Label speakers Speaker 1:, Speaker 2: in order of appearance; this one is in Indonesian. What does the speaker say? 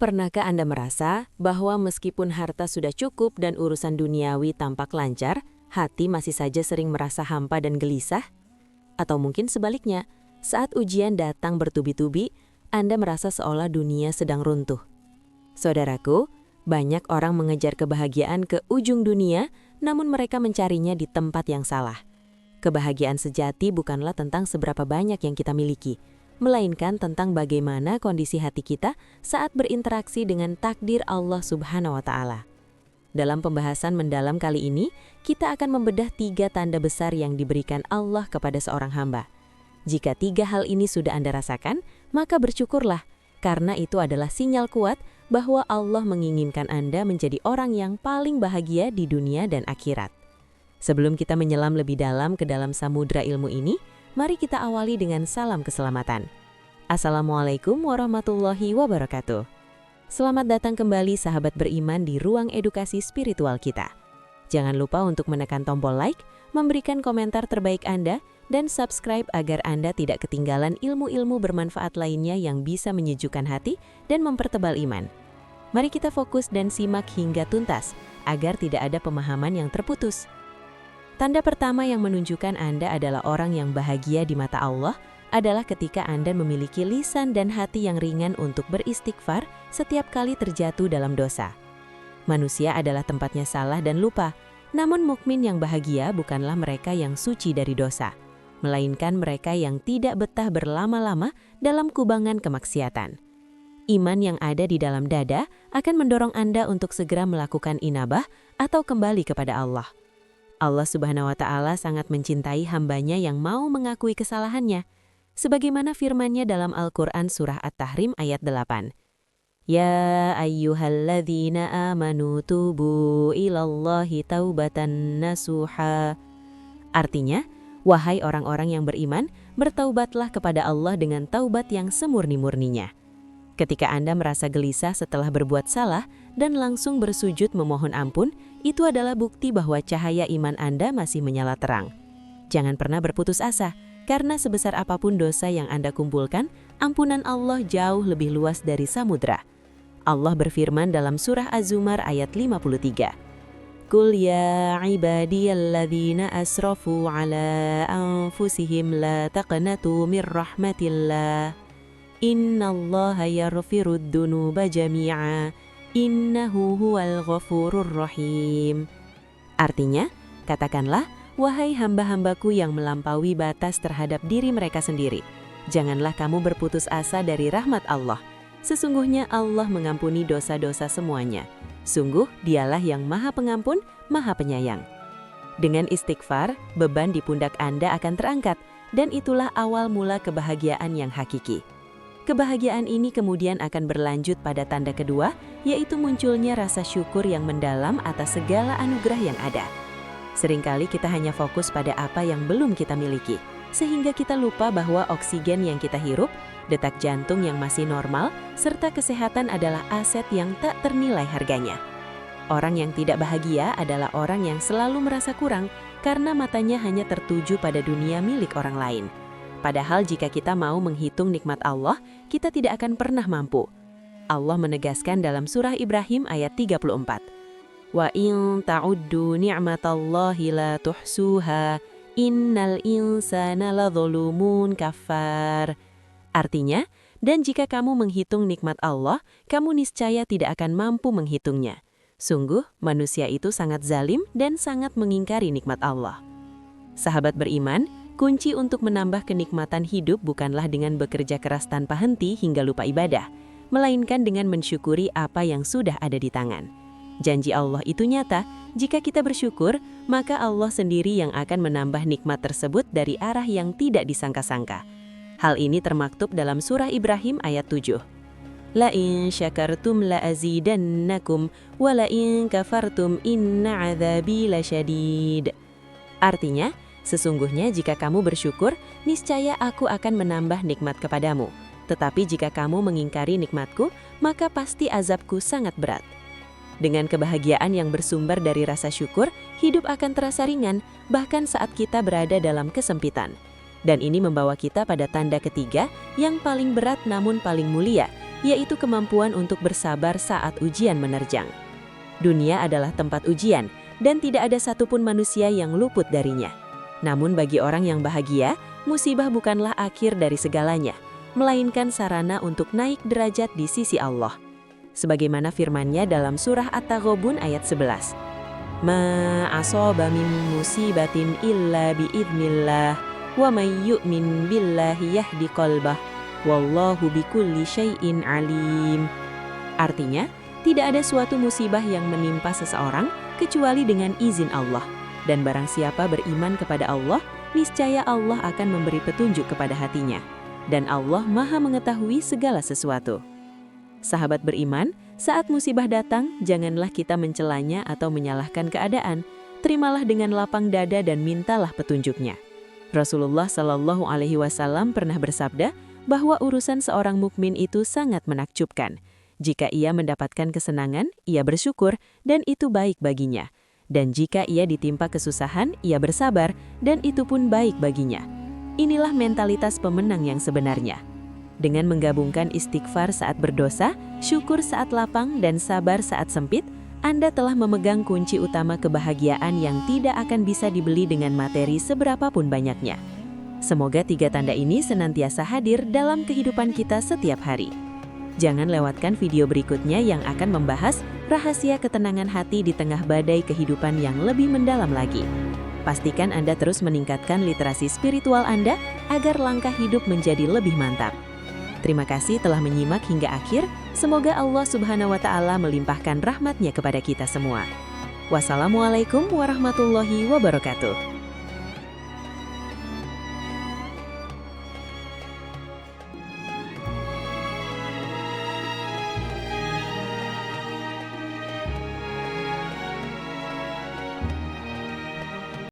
Speaker 1: Pernahkah Anda merasa bahwa meskipun harta sudah cukup dan urusan duniawi tampak lancar, hati masih saja sering merasa hampa dan gelisah? Atau mungkin sebaliknya, saat ujian datang bertubi-tubi, Anda merasa seolah dunia sedang runtuh. Saudaraku, banyak orang mengejar kebahagiaan ke ujung dunia, namun mereka mencarinya di tempat yang salah. Kebahagiaan sejati bukanlah tentang seberapa banyak yang kita miliki, melainkan tentang bagaimana kondisi hati kita saat berinteraksi dengan takdir Allah Subhanahu wa Ta'ala. Dalam pembahasan mendalam kali ini, kita akan membedah 3 tanda besar yang diberikan Allah kepada seorang hamba. Jika 3 hal ini sudah Anda rasakan, maka bersyukurlah, karena itu adalah sinyal kuat bahwa Allah menginginkan Anda menjadi orang yang paling bahagia di dunia dan akhirat. Sebelum kita menyelam lebih dalam ke dalam samudra ilmu ini, mari kita awali dengan salam keselamatan. Assalamualaikum warahmatullahi wabarakatuh. Selamat datang kembali sahabat beriman di ruang edukasi spiritual kita. Jangan lupa untuk menekan tombol like, memberikan komentar terbaik Anda, dan subscribe agar Anda tidak ketinggalan ilmu-ilmu bermanfaat lainnya yang bisa menyejukkan hati dan mempertebal iman. Mari kita fokus dan simak hingga tuntas, agar tidak ada pemahaman yang terputus. Tanda pertama yang menunjukkan Anda adalah orang yang bahagia di mata Allah adalah ketika Anda memiliki lisan dan hati yang ringan untuk beristighfar setiap kali terjatuh dalam dosa. Manusia adalah tempatnya salah dan lupa, namun mukmin yang bahagia bukanlah mereka yang suci dari dosa, melainkan mereka yang tidak betah berlama-lama dalam kubangan kemaksiatan. Iman yang ada di dalam dada akan mendorong Anda untuk segera melakukan inabah atau kembali kepada Allah. Allah Subhanahu wa Ta'ala sangat mencintai hambanya yang mau mengakui kesalahannya. Sebagaimana firman-Nya dalam Al-Quran Surah At-Tahrim ayat 8. Ya ayyuhalladzina amanu tubu ilallahi taubatan nasuha. Artinya, wahai orang-orang yang beriman, bertaubatlah kepada Allah dengan taubat yang semurni-murninya. Ketika Anda merasa gelisah setelah berbuat salah dan langsung bersujud memohon ampun, itu adalah bukti bahwa cahaya iman Anda masih menyala terang. Jangan pernah berputus asa, karena sebesar apapun dosa yang Anda kumpulkan, ampunan Allah jauh lebih luas dari samudra. Allah berfirman dalam surah Az-Zumar ayat 53. Qul ya ibadiyalladzina asrafu ala anfusihim la taqnatu mir rahmatillah. Innallaha yaghfirud dzunuba jami'a. Innahu huwal ghafurur rahim. Artinya, katakanlah, wahai hamba-hambaku yang melampaui batas terhadap diri mereka sendiri, janganlah kamu berputus asa dari rahmat Allah. Sesungguhnya Allah mengampuni dosa-dosa semuanya. Sungguh dialah yang maha pengampun, maha penyayang. Dengan istighfar, beban di pundak Anda akan terangkat, dan itulah awal mula kebahagiaan yang hakiki. Kebahagiaan ini kemudian akan berlanjut pada tanda kedua, yaitu munculnya rasa syukur yang mendalam atas segala anugerah yang ada. Seringkali kita hanya fokus pada apa yang belum kita miliki, sehingga kita lupa bahwa oksigen yang kita hirup, detak jantung yang masih normal, serta kesehatan adalah aset yang tak ternilai harganya. Orang yang tidak bahagia adalah orang yang selalu merasa kurang karena matanya hanya tertuju pada dunia milik orang lain. Padahal jika kita mau menghitung nikmat Allah, kita tidak akan pernah mampu. Allah menegaskan dalam surah Ibrahim ayat 34. Wa in ta'uddu ni'matallahi la tuhsuha, innal insana ladzalumun kafar. Artinya, dan jika kamu menghitung nikmat Allah, kamu niscaya tidak akan mampu menghitungnya. Sungguh, manusia itu sangat zalim dan sangat mengingkari nikmat Allah. Sahabat beriman, kunci untuk menambah kenikmatan hidup bukanlah dengan bekerja keras tanpa henti hingga lupa ibadah, melainkan dengan mensyukuri apa yang sudah ada di tangan. Janji Allah itu nyata, jika kita bersyukur, maka Allah sendiri yang akan menambah nikmat tersebut dari arah yang tidak disangka-sangka. Hal ini termaktub dalam surah Ibrahim ayat 7. La in syakartum la azidannakum wa la in kafartum inna adzabi lasyadid. Artinya, sesungguhnya jika kamu bersyukur, niscaya aku akan menambah nikmat kepadamu. Tetapi jika kamu mengingkari nikmatku, maka pasti azabku sangat berat. Dengan kebahagiaan yang bersumber dari rasa syukur, hidup akan terasa ringan, bahkan saat kita berada dalam kesempitan. Dan ini membawa kita pada tanda ketiga yang paling berat namun paling mulia, yaitu kemampuan untuk bersabar saat ujian menerjang. Dunia adalah tempat ujian, dan tidak ada satupun manusia yang luput darinya. Namun bagi orang yang bahagia, musibah bukanlah akhir dari segalanya, melainkan sarana untuk naik derajat di sisi Allah. Sebagaimana firman-Nya dalam surah At-Taghabun ayat 11. Ma asaba min musibatin illa biidznillah wa may yu'min billahi yahdi qalbah wallahu bikulli syai'in alim. Artinya, tidak ada suatu musibah yang menimpa seseorang kecuali dengan izin Allah. Dan barang siapa beriman kepada Allah, niscaya Allah akan memberi petunjuk kepada hatinya. Dan Allah Maha mengetahui segala sesuatu. Sahabat beriman, saat musibah datang, janganlah kita mencelanya atau menyalahkan keadaan. Terimalah dengan lapang dada dan mintalah petunjuknya. Rasulullah Shallallahu Alaihi Wasallam pernah bersabda bahwa urusan seorang mukmin itu sangat menakjubkan. Jika ia mendapatkan kesenangan, ia bersyukur, dan itu baik baginya. Dan jika ia ditimpa kesusahan, ia bersabar, dan itu pun baik baginya. Inilah mentalitas pemenang yang sebenarnya. Dengan menggabungkan istighfar saat berdosa, syukur saat lapang, dan sabar saat sempit, Anda telah memegang kunci utama kebahagiaan yang tidak akan bisa dibeli dengan materi seberapapun banyaknya. Semoga 3 tanda ini senantiasa hadir dalam kehidupan kita setiap hari. Jangan lewatkan video berikutnya yang akan membahas rahasia ketenangan hati di tengah badai kehidupan yang lebih mendalam lagi. Pastikan Anda terus meningkatkan literasi spiritual Anda agar langkah hidup menjadi lebih mantap. Terima kasih telah menyimak hingga akhir. Semoga Allah Subhanahu wa Ta'ala melimpahkan rahmat-Nya kepada kita semua. Wassalamualaikum warahmatullahi wabarakatuh.